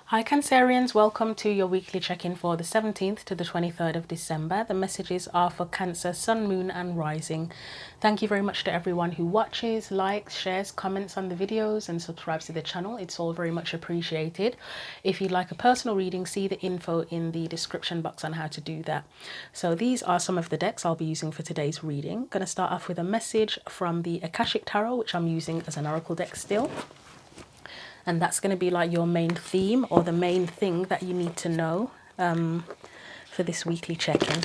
Hi Cancerians, welcome to your weekly check-in for the 17th to the 23rd of December. The messages are for Cancer, Sun, Moon and Rising. Thank you very much to everyone who watches, likes, shares, comments on the videos and subscribes to the channel. It's all very much appreciated. If you'd like a personal reading, see the info in the description box on how to do that. So these are some of the decks I'll be using for today's reading. I'm going to start off with a message from the Akashic Tarot, which I'm using as an oracle deck still. And that's going to be like your main theme or the main thing that you need to know for this weekly check-in.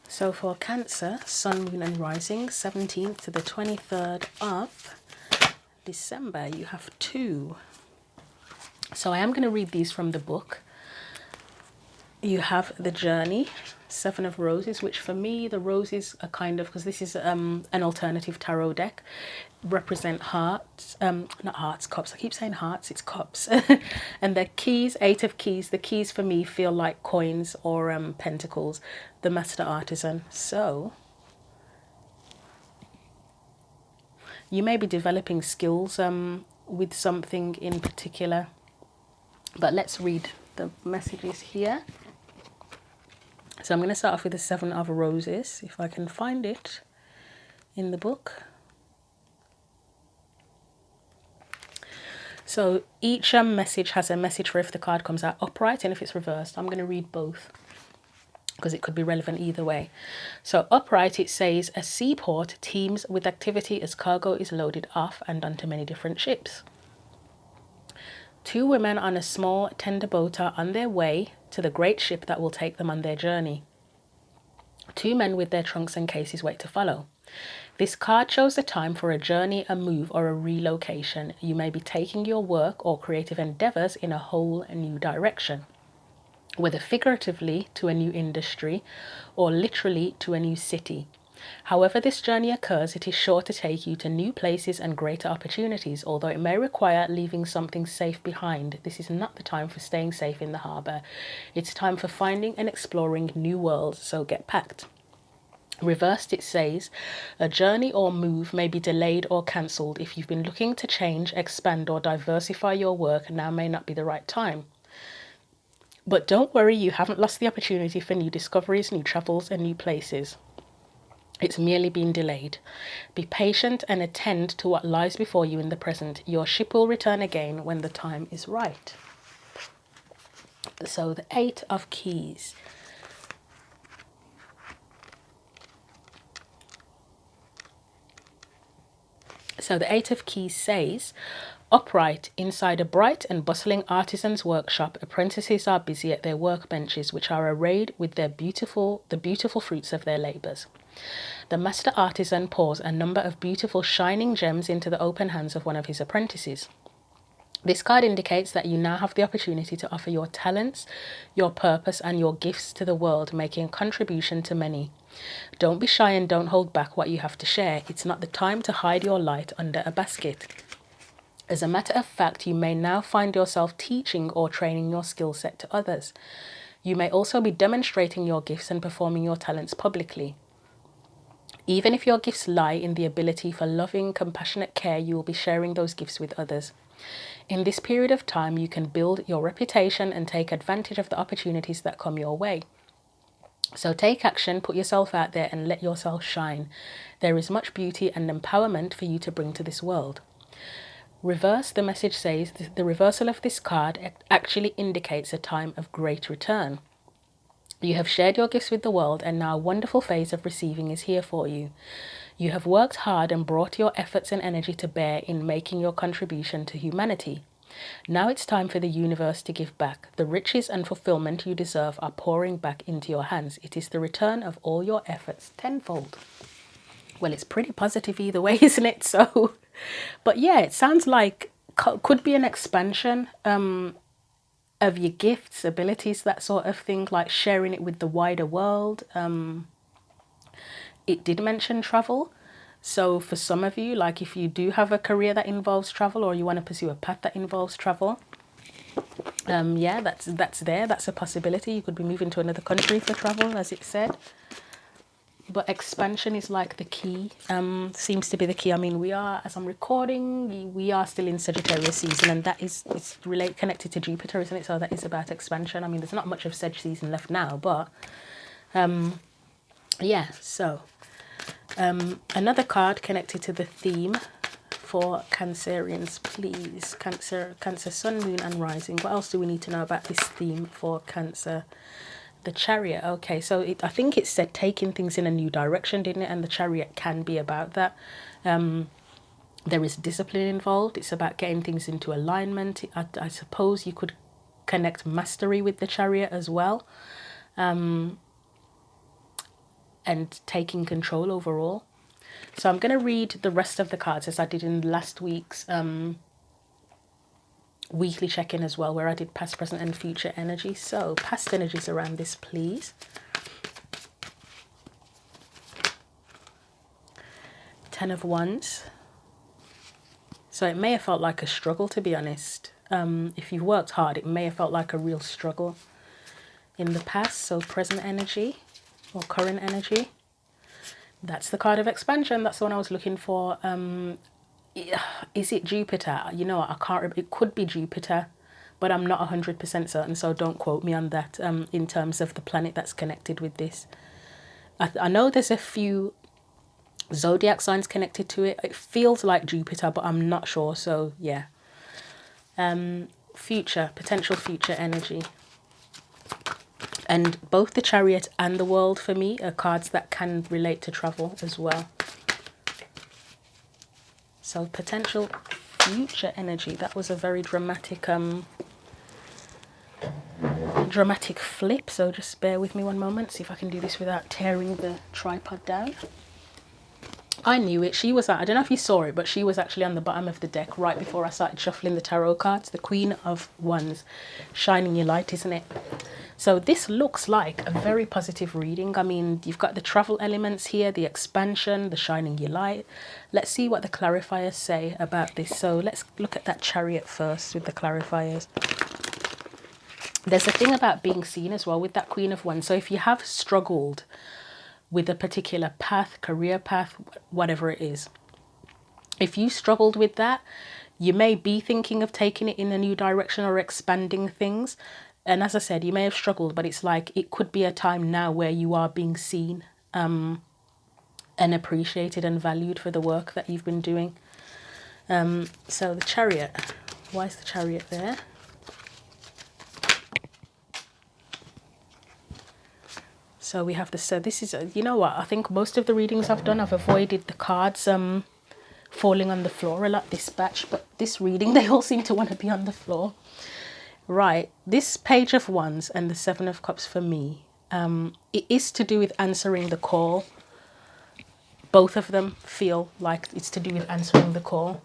So for Cancer, Sun, Moon and Rising, 17th to the 23rd of December, you have 2. So I am going to read these from the book. You have the Journey, 7 of Roses, which for me, the roses are kind of, because this is an alternative tarot deck, represent hearts, not hearts, cups. I keep saying hearts, it's cups. And the keys, 8 of keys, the keys for me feel like coins or pentacles, the Master Artisan. So you may be developing skills with something in particular, but let's read the messages here. So I'm going to start off with the 7 of Roses, if I can find it in the book. So each message has a message for if the card comes out upright and if it's reversed. I'm going to read both because it could be relevant either way. So upright, it says, a seaport teems with activity as cargo is loaded off and onto many different ships. 2 women on a small tender boat are on their way to the great ship that will take them on their journey. 2 men with their trunks and cases wait to follow. This card shows the time for a journey, a move, or a relocation. You may be taking your work or creative endeavors in a whole new direction, whether figuratively to a new industry or literally to a new city. However this journey occurs, it is sure to take you to new places and greater opportunities. Although it may require leaving something safe behind, this is not the time for staying safe in the harbour. It's time for finding and exploring new worlds, so get packed. Reversed, it says, a journey or move may be delayed or cancelled. If you've been looking to change, expand or diversify your work, now may not be the right time. But don't worry, you haven't lost the opportunity for new discoveries, new travels and new places. It's merely been delayed. Be patient and attend to what lies before you in the present. Your ship will return again when the time is right. So the 8 of Keys. So the 8 of Keys says, upright, inside a bright and bustling artisan's workshop, apprentices are busy at their workbenches, which are arrayed with the beautiful fruits of their labours. The master artisan pours a number of beautiful shining gems into the open hands of one of his apprentices. This card indicates that you now have the opportunity to offer your talents, your purpose and your gifts to the world, making a contribution to many. Don't be shy and don't hold back what you have to share. It's not the time to hide your light under a basket. As a matter of fact, you may now find yourself teaching or training your skill set to others. You may also be demonstrating your gifts and performing your talents publicly. Even if your gifts lie in the ability for loving, compassionate care, you will be sharing those gifts with others. In this period of time, you can build your reputation and take advantage of the opportunities that come your way. So take action, put yourself out there and let yourself shine. There is much beauty and empowerment for you to bring to this world. Reverse, the message says, the reversal of this card actually indicates a time of great return. You have shared your gifts with the world and now a wonderful phase of receiving is here for you. You have worked hard and brought your efforts and energy to bear in making your contribution to humanity. Now it's time for the universe to give back. The riches and fulfillment you deserve are pouring back into your hands. It is the return of all your efforts tenfold. Well, it's pretty positive either way, isn't it? So, but yeah, it sounds like could be an expansion of your gifts, abilities, that sort of thing, like sharing it with the wider world. It did mention travel. So for some of you, like if you do have a career that involves travel or you want to pursue a path that involves travel, yeah, that's there. That's a possibility. You could be moving to another country for travel, as it said. but expansion is like the key, seems to be the key. I mean, we are, as I'm recording, we are still in Sagittarius season, and that is, it's connected to Jupiter, isn't it? So that is about expansion. I mean, there's not much of Sag season left now, but yeah. So another card connected to the theme for Cancerians, please. Cancer, Sun, Moon and Rising. What else do we need to know about this theme for Cancer? The Chariot. Okay, so I think it said taking things in a new direction, didn't it? And the Chariot can be about that. There is discipline involved. It's about getting things into alignment. I suppose you could connect mastery with the Chariot as well, and taking control overall. So I'm going to read the rest of the cards as I did in last week's weekly check-in as well, where I did past, present and future energy. So past energies around this, please. Ten of Wands. So it may have felt like a struggle, to be honest. If you've worked hard, it may have felt like a real struggle in the past. So present energy or current energy. That's the card of expansion. That's the one I was looking for. Is it Jupiter? You know what, I can't remember. It could be Jupiter, but I'm not 100% certain, so don't quote me on that in terms of the planet that's connected with this. I know there's a few zodiac signs connected to it. It feels like Jupiter, but I'm not sure, so yeah. Potential future energy. And both the Chariot and the World for me are cards that can relate to travel as well. So potential future energy. That was a very dramatic flip. So just bear with me one moment. See if I can do this without tearing the tripod down. I knew it. She was, I don't know if you saw it, but she was actually on the bottom of the deck right before I started shuffling the tarot cards. The Queen of Wands, shining your light, isn't it? So this looks like a very positive reading. I mean, you've got the travel elements here, the expansion, the shining your light. Let's see what the clarifiers say about this. So let's look at that Chariot first with the clarifiers. There's a thing about being seen as well with that Queen of Wands. So if you have struggled with a particular path, career path, whatever it is, if you struggled with that, you may be thinking of taking it in a new direction or expanding things. And as I said, you may have struggled, but it's like it could be a time now where you are being seen and appreciated and valued for the work that you've been doing. So the Chariot. Why is the Chariot there? So we have this. So this is, you know what? I think most of the readings I've done, I've avoided the cards falling on the floor a lot this batch. But this reading, they all seem to want to be on the floor. Right, this Page of Wands and the Seven of Cups for me, it is to do with answering the call. Both of them feel like it's to do with answering the call.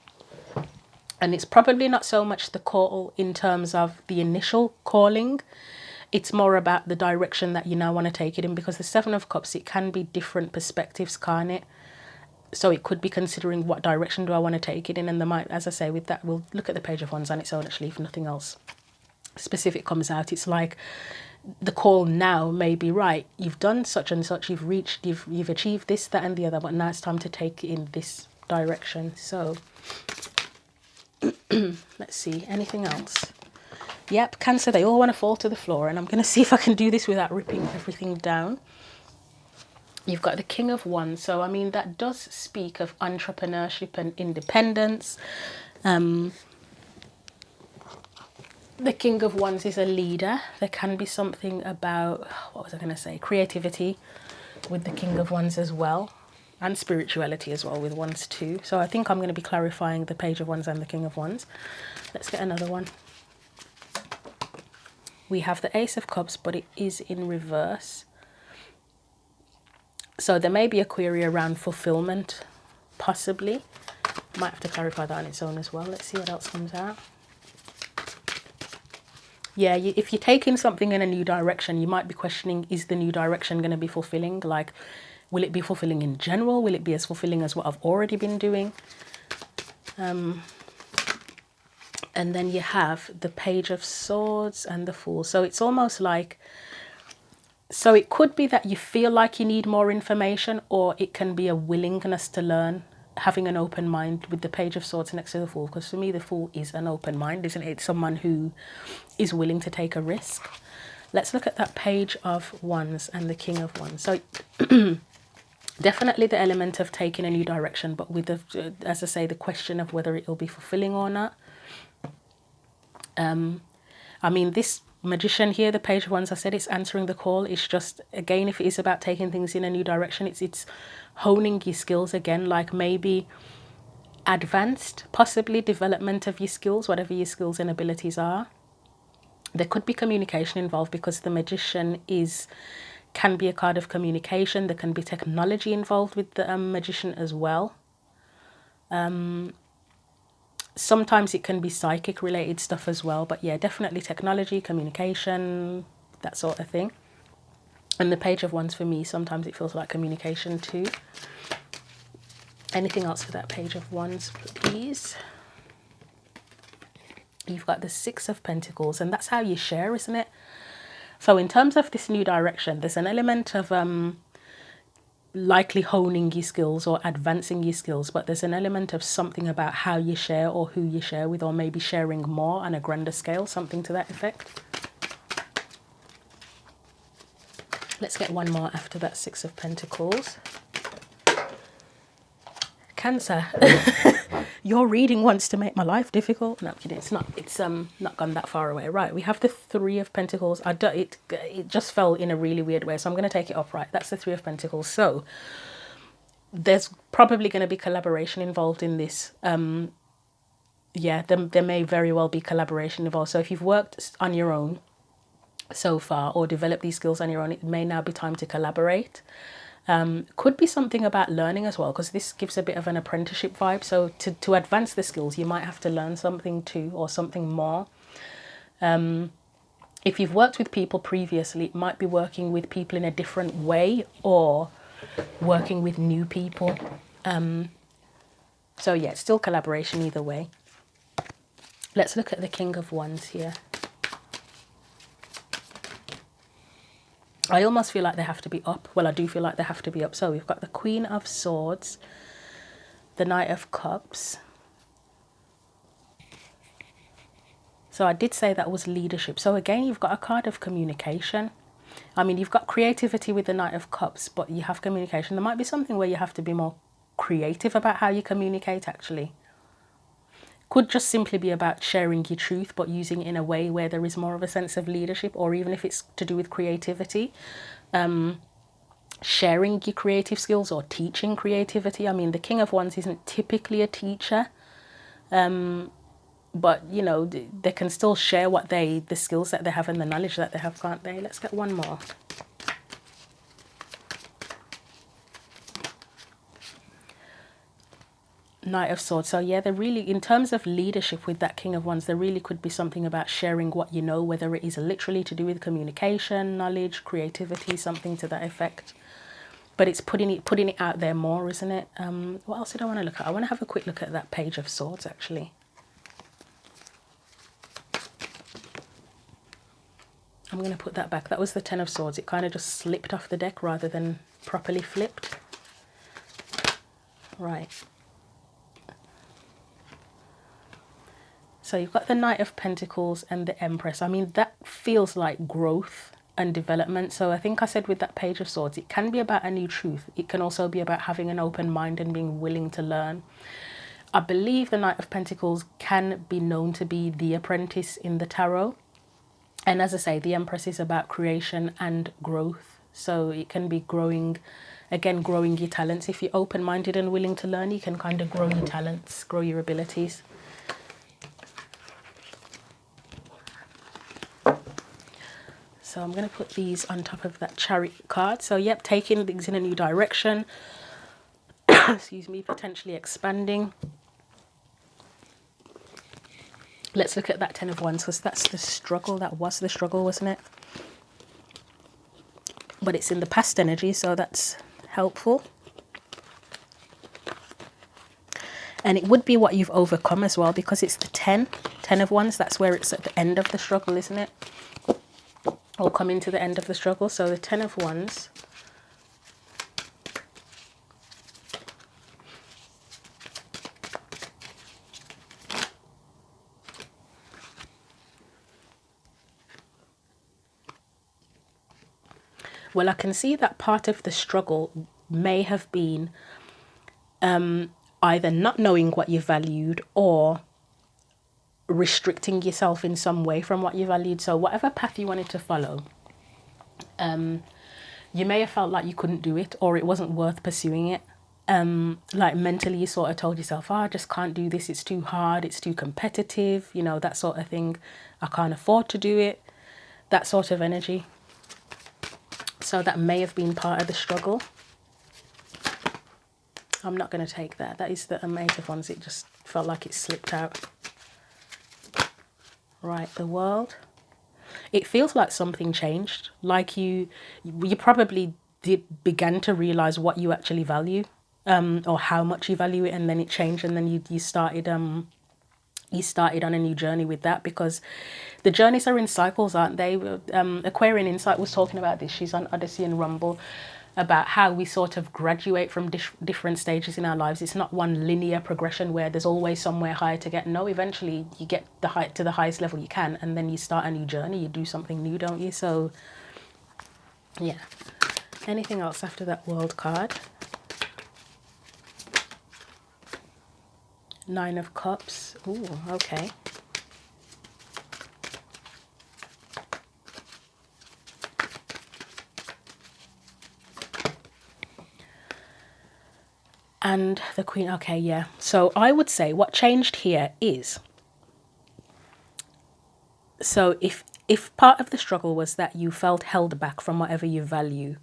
And it's probably not so much the call in terms of the initial calling. It's more about the direction that you now want to take it in, because the Seven of Cups, it can be different perspectives, can't it? So it could be considering what direction do I want to take it in. And there might, as I say, with that, we'll look at the Page of Wands on its own, actually, if nothing else specific comes out. It's like the call now may be right. You've done such and such. You've reached. You've achieved this, that, and the other. But now it's time to take it in this direction. So let's see. Anything else? Yep, Cancer. They all want to fall to the floor, and I'm going to see if I can do this without ripping everything down. You've got the King of Wands. So I mean, that does speak of entrepreneurship and independence. The King of Wands is a leader. There can be something about, what was I going to say, creativity with the King of Wands as well, and spirituality as well with Wands too. So I think I'm going to be clarifying the Page of Wands and the King of Wands. Let's get another one. We have the Ace of Cups, but it is in reverse. So there may be a query around fulfillment, possibly. Might have to clarify that on its own as well. Let's see what else comes out. Yeah, if you're taking something in a new direction, you might be questioning, is the new direction going to be fulfilling? Like, will it be fulfilling in general? Will it be as fulfilling as what I've already been doing? And then you have the Page of Swords and the Fool. So it's almost like So it could be that you feel like you need more information, or it can be a willingness to learn, having an open mind with the Page of Swords next to the Fool. Because for me, the Fool is an open mind, isn't it? It's someone who is willing to take a risk. Let's look at that Page of Wands and the King of Wands. So definitely the element of taking a new direction, but with the, as I say, the question of whether it will be fulfilling or not. I mean, this Magician here, the Page of Wands, I said it's answering the call. It's just, again, if it is about taking things in a new direction, it's honing your skills again, like maybe advanced, possibly development of your skills, whatever your skills and abilities are. There could be communication involved because the Magician can be a card of communication. There can be technology involved with the Magician as well. Sometimes it can be psychic related stuff as well, but yeah, definitely technology, communication, that sort of thing. And the Page of Wands for me, sometimes it feels like communication too. Anything else for that Page of Wands, please? You've got the Six of Pentacles, and that's how you share, isn't it? So in terms of this new direction, there's an element of likely honing your skills or advancing your skills, but there's an element of something about how you share or who you share with, or maybe sharing more on a grander scale, something to that effect. Let's get one more after that Six of Pentacles. Cancer. Your reading wants to make my life difficult. No, I'm kidding. It's not gone that far away. Right, we have the Three of Pentacles. It just fell in a really weird way, so I'm going to take it upright. That's the Three of Pentacles. So there's probably going to be collaboration involved in this. Yeah, there may very well be collaboration involved. So if you've worked on your own so far or developed these skills on your own, it may now be time to collaborate. Could be something about learning as well, because this gives a bit of an apprenticeship vibe. So to advance the skills, you might have to learn something too, or something more. If you've worked with people previously, it might be working with people in a different way, or working with new people. So yeah, it's still collaboration either way. Let's look at the King of Wands here. I almost feel like they have to be up. Well, I do feel like they have to be up. So we've got the Queen of Swords, the Knight of Cups. So I did say that was leadership. So again, you've got a card of communication. I mean, you've got creativity with the Knight of Cups, but you have communication. There might be something where you have to be more creative about how you communicate, actually. Could just simply be about sharing your truth, but using it in a way where there is more of a sense of leadership, or even if it's to do with creativity, sharing your creative skills or teaching creativity. I mean, the King of Wands isn't typically a teacher, but you know, they can still share the skills that they have and the knowledge that they have, can't they? Let's get one more. Knight of Swords. So yeah, they're really, in terms of leadership with that King of Wands, there really could be something about sharing what you know, whether it is literally to do with communication, knowledge, creativity, something to that effect. But it's putting it out there more, isn't it? What else did I want to look at? I want to have a quick look at that Page of Swords, actually. I'm going to put that back. That was the Ten of Swords. It kind of just slipped off the deck rather than properly flipped. Right. So you've got the Knight of Pentacles and the Empress. I mean, that feels like growth and development. So I think I said with that Page of Swords, it can be about a new truth. It can also be about having an open mind and being willing to learn. I believe the Knight of Pentacles can be known to be the apprentice in the tarot. And as I say, the Empress is about creation and growth. So it can be growing, again, growing your talents. If you're open-minded and willing to learn, you can kind of grow your talents, grow your abilities. So I'm going to put these on top of that Chariot card. So yep, taking things in a new direction. Excuse me, potentially expanding. Let's look at that Ten of Wands, because that's the struggle. That was the struggle, wasn't it? But it's in the past energy, so that's helpful. And it would be what you've overcome as well, because it's the Ten of Wands. That's where it's at the end of the struggle, isn't it? or coming to the end of the struggle. So the Ten of Wands. Well, I can see that part of the struggle may have been either not knowing what you valued or restricting yourself in some way from what you valued. So whatever path you wanted to follow, you may have felt like you couldn't do it or it wasn't worth pursuing it. Like mentally you sort of told yourself, oh, I just can't do this, it's too hard, it's too competitive, you know, that sort of thing. I can't afford to do it, that sort of energy. So that may have been part of the struggle. I'm not going to take that. That is the Eight of Wands. It just felt like it slipped out. Right, the World. It feels like something changed. Like you probably began to realize what you actually value, or how much you value it, and then it changed, and then you started on a new journey with that, because the journeys are in cycles, aren't they? Aquarian Insight was talking about this. She's on Odyssey and Rumble, about how we sort of graduate from different stages in our lives. It's not one linear progression where there's always somewhere higher to get. No, eventually you get to the highest level you can, and then you start a new journey. You do something new, don't you? So yeah. Anything else after that World card? Nine of Cups. Ooh, okay. And the Queen. Okay, yeah. So I would say what changed here is, so if part of the struggle was that you felt held back from whatever you value,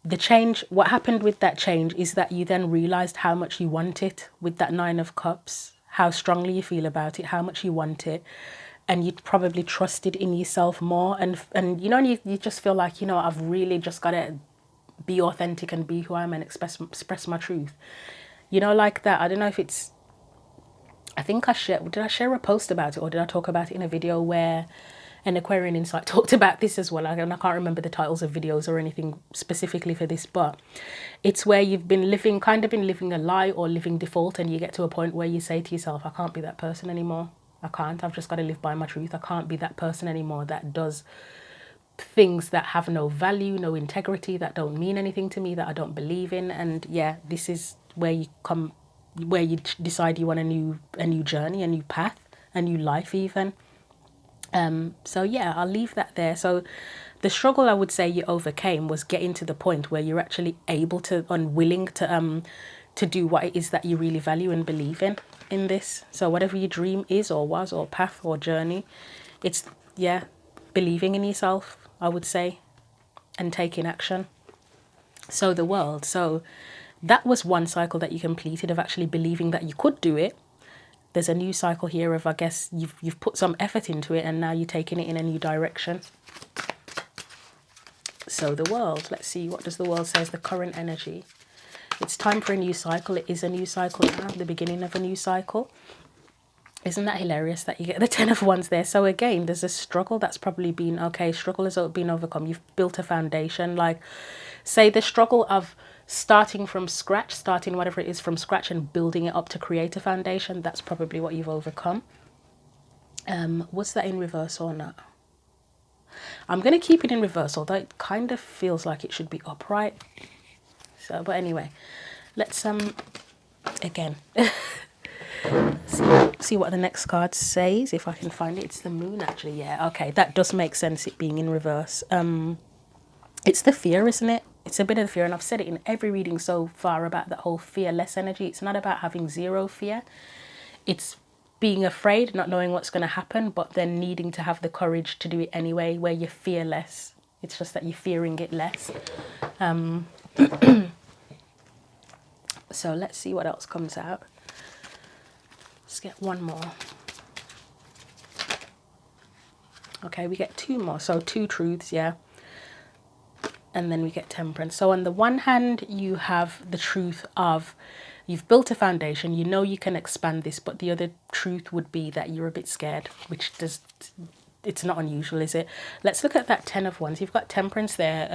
the change, what happened with that change is that you then realized how much you want it with that Nine of Cups, how strongly you feel about it, how much you want it, and you probably trusted in yourself more, and you know, you just feel like, you know, I've really just got to be authentic and be who I am and express my truth, you know, like that. I don't know if it's, I think did I share a post about it, or did I talk about it in a video where an Aquarian Insight talked about this as well? And I can't remember the titles of videos or anything specifically for this, but it's where you've been living a lie or living default, and you get to a point where you say to yourself, I can't be that person anymore. I can't. I've just got to live by my truth. I can't be that person anymore that does things that have no value, no integrity, that don't mean anything to me, that I don't believe in. And yeah, this is where you decide you want a new journey, a new path, a new life even. So yeah, I'll leave that there. So the struggle I would say you overcame was getting to the point where you're actually able to and willing to do what it is that you really value and believe in this. So whatever your dream is or was or path or journey, it's, yeah, believing in yourself, I would say, and taking action. So the World. So that was one cycle that you completed, of actually believing that you could do it. There's a new cycle here of, I guess, you've put some effort into it, and now you're taking it in a new direction. So the World, let's see, what does the World say is the current energy? It's time for a new cycle. It is a new cycle now, the beginning of a new cycle. Isn't that hilarious that you get the Ten of Wands there? So again, there's a struggle that's probably been, okay, struggle has been overcome. You've built a foundation. Like, say the struggle of starting from scratch, starting whatever it is from scratch and building it up to create a foundation, that's probably what you've overcome. Was that in reverse or not? I'm going to keep it in reverse, although it kind of feels like it should be upright. So, but anyway, let's, again, see what the next card says, if I can find it. It's the Moon, actually. Yeah, okay, that does make sense, it being in reverse. It's the fear, isn't it? It's a bit of fear, and I've said it in every reading so far about that whole fearless energy. It's not about having zero fear. It's being afraid, not knowing what's going to happen, but then needing to have the courage to do it anyway, where you're fearless. It's just that you're fearing it less. So let's see what else comes out. Let's get one more. Okay, we get two more. So two truths, yeah. And then we get Temperance. So on the one hand, you have the truth of you've built a foundation, you know you can expand this, but the other truth would be that you're a bit scared, which it's not unusual, is it? Let's look at that 10 of Wands. You've got Temperance there.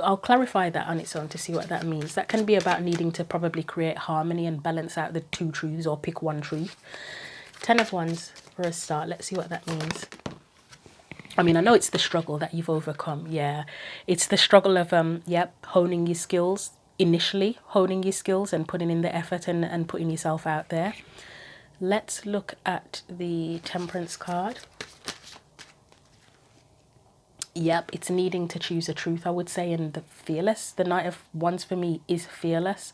I'll clarify that on its own to see what that means. That can be about needing to probably create harmony and balance out the two truths, or pick one truth. 10 of Wands for a start. Let's see what that means. I mean, I know it's the struggle that you've overcome. Yeah, it's the struggle of, honing your skills, initially honing your skills and putting in the effort and putting yourself out there. Let's look at the Temperance card. Yep, it's needing to choose a truth, I would say, and the fearless. The Knight of Wands for me is fearless.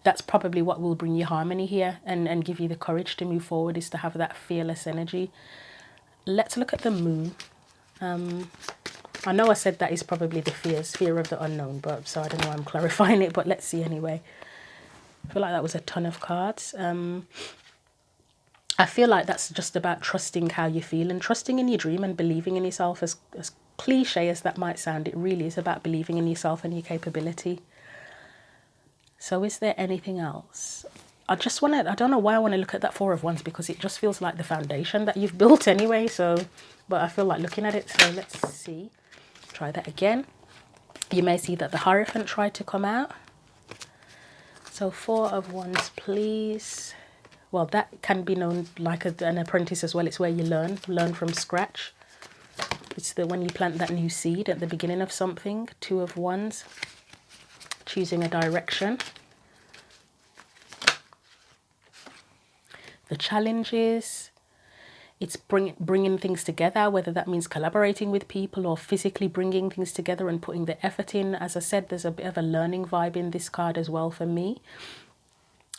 That's probably what will bring you harmony here and give you the courage to move forward, is to have that fearless energy. Let's look at the Moon. I know I said that is probably the fear of the unknown, but so I don't know why I'm clarifying it, but let's see anyway. I feel like that was a ton of cards. I feel like that's just about trusting how you feel and trusting in your dream and believing in yourself. As cliche as that might sound, it really is about believing in yourself and your capability. So is there anything else? I don't know why I want to look at that Four of Wands, because it just feels like the foundation that you've built anyway. So, but I feel like looking at it. So let's see. Try that again. You may see that the Hierophant tried to come out. So Four of Wands, please. Well, that can be known like an apprentice as well. It's where you learn from scratch. It's when you plant that new seed at the beginning of something. Two of Wands, choosing a direction. The challenges, it's bringing things together, whether that means collaborating with people or physically bringing things together and putting the effort in. As I said, there's a bit of a learning vibe in this card as well for me.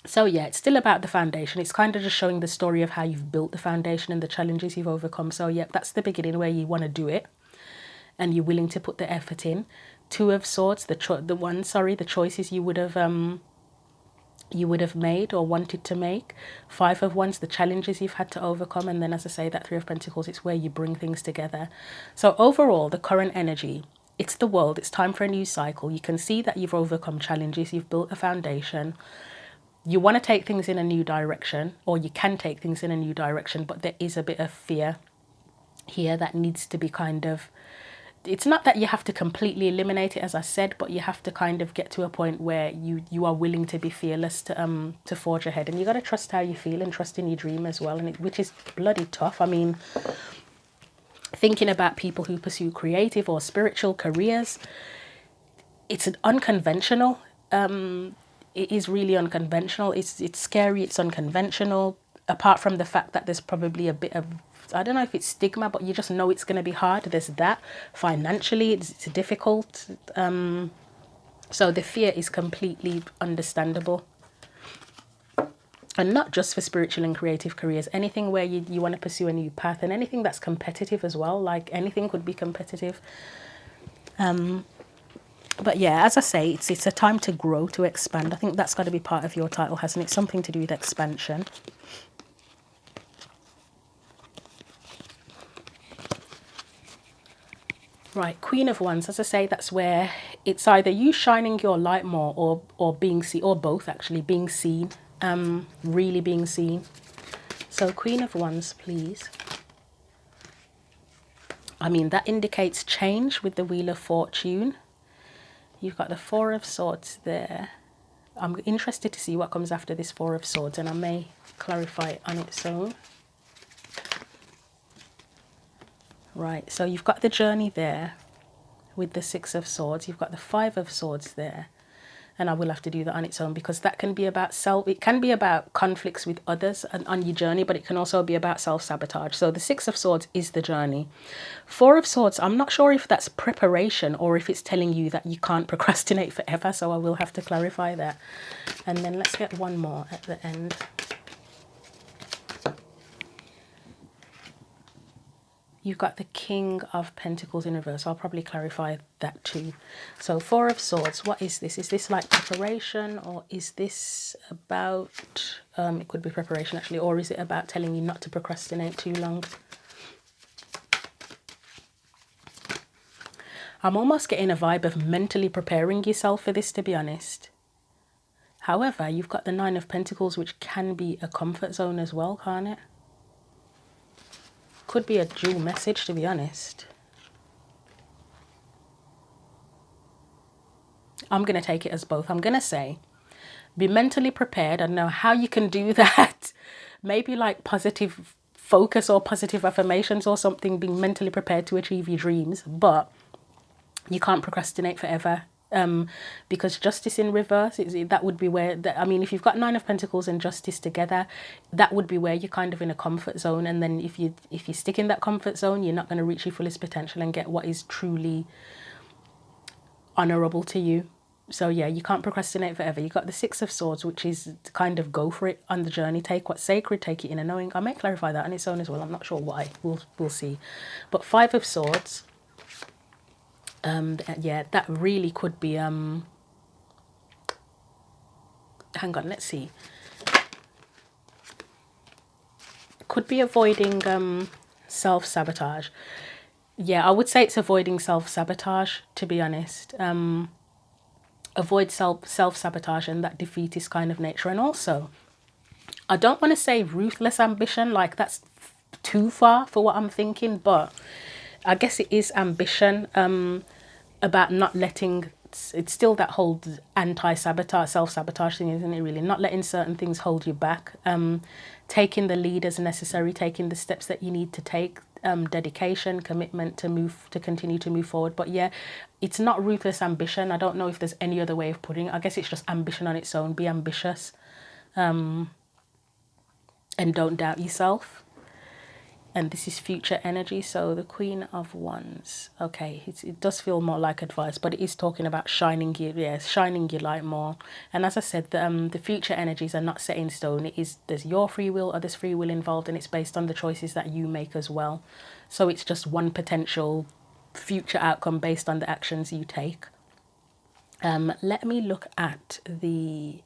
So yeah, it's still about the foundation. It's kind of just showing the story of how you've built the foundation and the challenges you've overcome. So yeah, that's the beginning where you want to do it and you're willing to put the effort in. Two of Swords, the choices you would have made or wanted to make. Five of Wands, the challenges you've had to overcome. And then, as I say, that Three of Pentacles, it's where you bring things together. So overall, the current energy, it's the world. It's time for a new cycle. You can see that you've overcome challenges. You've built a foundation. You want to take things in a new direction, or you can take things in a new direction, but there is a bit of fear here that needs to be kind of, it's not that you have to completely eliminate it, as I said, but you have to kind of get to a point where you are willing to be fearless to forge ahead. And you got to trust how you feel and trust in your dream as well, and which is bloody tough. I mean, thinking about people who pursue creative or spiritual careers, it's an unconventional. It is really unconventional. It's scary. It's unconventional. Apart from the fact that there's probably a bit of, I don't know if it's stigma, but you just know it's going to be hard. There's that. Financially, it's difficult. So the fear is completely understandable. And not just for spiritual and creative careers. Anything where you want to pursue a new path, and anything that's competitive as well. Like anything could be competitive. But yeah, as I say, it's a time to grow, to expand. I think that's got to be part of your title, hasn't it? Something to do with expansion. Right, Queen of Wands, as I say, that's where it's either you shining your light more or being seen, or both actually, being seen, really being seen. So Queen of Wands, please. I mean, that indicates change with the Wheel of Fortune. You've got the Four of Swords there. I'm interested to see what comes after this Four of Swords, and I may clarify it on its own. Right, so you've got the journey there with the Six of Swords. You've got the Five of Swords there. And I will have to do that on its own, because that can be about it can be about conflicts with others on your journey, but it can also be about self-sabotage. So the Six of Swords is the journey. Four of Swords, I'm not sure if that's preparation or if it's telling you that you can't procrastinate forever. So I will have to clarify that. And then let's get one more at the end. You've got the King of Pentacles in reverse. I'll probably clarify that too. So Four of Swords, what is this? Is this like preparation, or is this about, it could be preparation actually, or is it about telling you not to procrastinate too long? I'm almost getting a vibe of mentally preparing yourself for this, to be honest. However, you've got the Nine of Pentacles, which can be a comfort zone as well, can't it? Could be a dual message, to be honest. I'm going to take it as both. I'm going to say, be mentally prepared. I don't know how you can do that. Maybe like positive focus or positive affirmations or something, being mentally prepared to achieve your dreams. But you can't procrastinate forever. Because justice in reverse, that would be where, I mean, if you've got Nine of Pentacles and justice together, that would be where you're kind of in a comfort zone. And then if you stick in that comfort zone, you're not going to reach your fullest potential and get what is truly honorable to you. So yeah, you can't procrastinate forever. You got the Six of Swords, which is to kind of go for it on the journey. Take what's sacred, take it in a knowing. I may clarify that on its own as well. I'm not sure why. We'll see. But Five of Swords, yeah, that really could be hang on, let's see. Could be avoiding self-sabotage. Yeah, I would say it's avoiding self-sabotage, to be honest. Avoid self-sabotage and that defeatist kind of nature. And also, I don't want to say ruthless ambition, like that's too far for what I'm thinking, but I guess it is ambition, about not letting, it's still that whole anti-sabotage, self-sabotage thing, isn't it, really? Not letting certain things hold you back, taking the lead as necessary, taking the steps that you need to take, dedication, commitment to continue to move forward. But yeah, it's not ruthless ambition. I don't know if there's any other way of putting it. I guess it's just ambition on its own. Be ambitious, and don't doubt yourself. And this is future energy, so the Queen of Wands. Okay, it does feel more like advice, but it is talking about shining your light more. And as I said, the future energies are not set in stone. There's your free will, others' free will involved, and it's based on the choices that you make as well. So it's just one potential future outcome based on the actions you take. Let me look at the...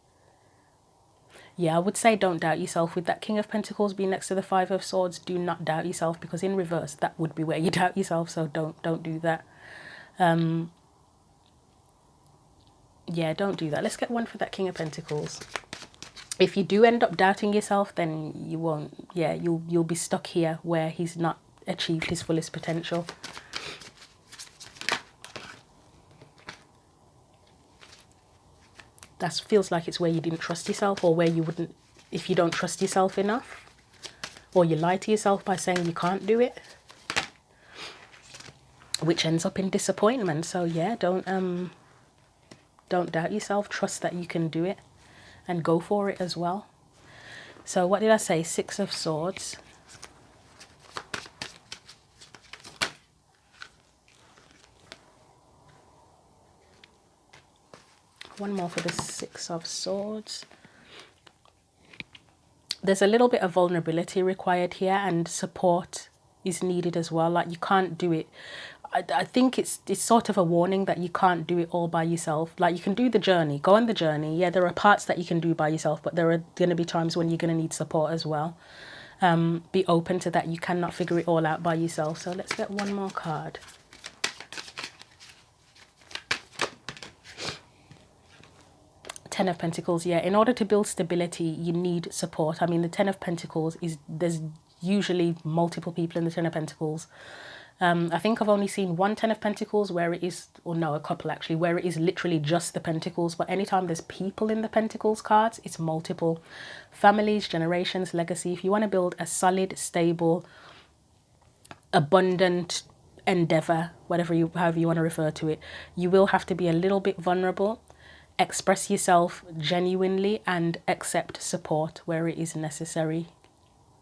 Yeah, I would say don't doubt yourself. With that King of Pentacles being next to the Five of Swords, do not doubt yourself, because in reverse, that would be where you doubt yourself. So don't do that. Yeah, don't do that. Let's get one for that King of Pentacles. If you do end up doubting yourself, then you won't. Yeah, you'll be stuck here where he's not achieved his fullest potential. That feels like it's where you didn't trust yourself, or where you wouldn't, if you don't trust yourself enough, or you lie to yourself by saying you can't do it, which ends up in disappointment. So yeah, don't doubt yourself. Trust that you can do it and go for it as well. So what did I say? Six of Swords. One more for the Six of Swords. There's a little bit of vulnerability required here, and support is needed as well. Like, you can't do it. I think it's sort of a warning that you can't do it all by yourself. Like, you can do the journey, go on the journey. Yeah, there are parts that you can do by yourself, but there are going to be times when you're going to need support as well. Be open to that. You cannot figure it all out by yourself. So let's get one more card. Ten of Pentacles. Yeah, in order to build stability, you need support. I mean, the Ten of Pentacles there's usually multiple people in the Ten of Pentacles. I think I've only seen one Ten of Pentacles where it is, or no, a couple actually, where it is literally just the Pentacles. But anytime there's people in the Pentacles cards, it's multiple. Families, generations, legacy. If you want to build a solid, stable, abundant endeavor, however you want to refer to it, you will have to be a little bit vulnerable. Express yourself genuinely and accept support where it is necessary.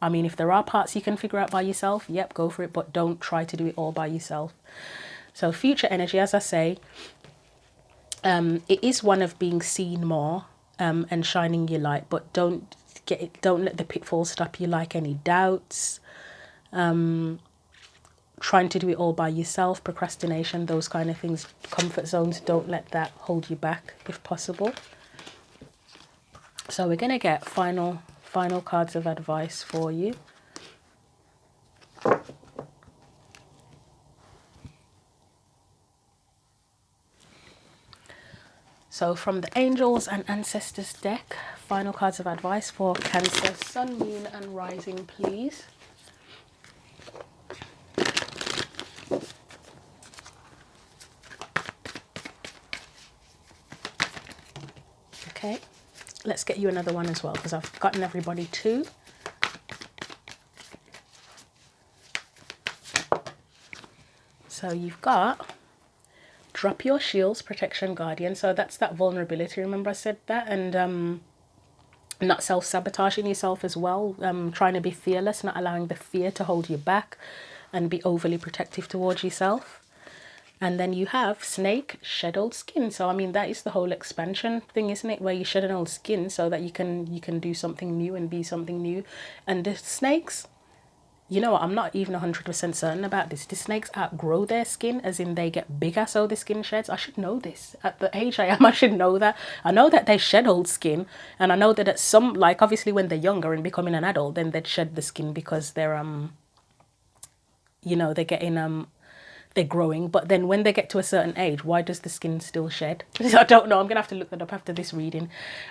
I mean, if there are parts you can figure out by yourself, yep, go for it, but don't try to do it all by yourself. So future energy, as I say, it is one of being seen more, and shining your light, but don't let the pitfalls stop you, like any doubts, trying to do it all by yourself, procrastination, those kind of things, comfort zones. Don't let that hold you back if possible. So we're going to get final cards of advice for you. So from the Angels and Ancestors deck, final cards of advice for Cancer, Sun, Moon and Rising, please. Okay, let's get you another one as well, because I've gotten everybody two. So you've got drop your shields, protection, guardian. So that's that vulnerability. Remember I said that? And not self-sabotaging yourself as well. Trying to be fearless, not allowing the fear to hold you back and be overly protective towards yourself. And then you have snake, shed old skin. So I mean, that is the whole expansion thing, isn't it? Where you shed an old skin so that you can do something new and be something new. And the snakes, you know what, I'm not even 100% certain about this. The snakes outgrow their skin, as in they get bigger, so the skin sheds. I should know this. At the age I am, I should know that. I know that they shed old skin, and I know that at some, like obviously when they're younger and becoming an adult, then they'd shed the skin because they're, you know, they're getting, they're growing. But then when they get to a certain age, why does the skin still shed? I don't know. I'm going to have to look that up after this reading.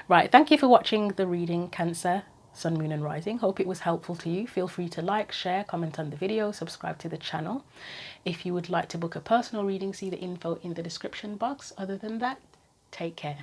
Right, thank you for watching the reading, Cancer, Sun, Moon and Rising. Hope it was helpful to you. Feel free to like, share, comment on the video, subscribe to the channel. If you would like to book a personal reading, see the info in the description box. Other than that, take care.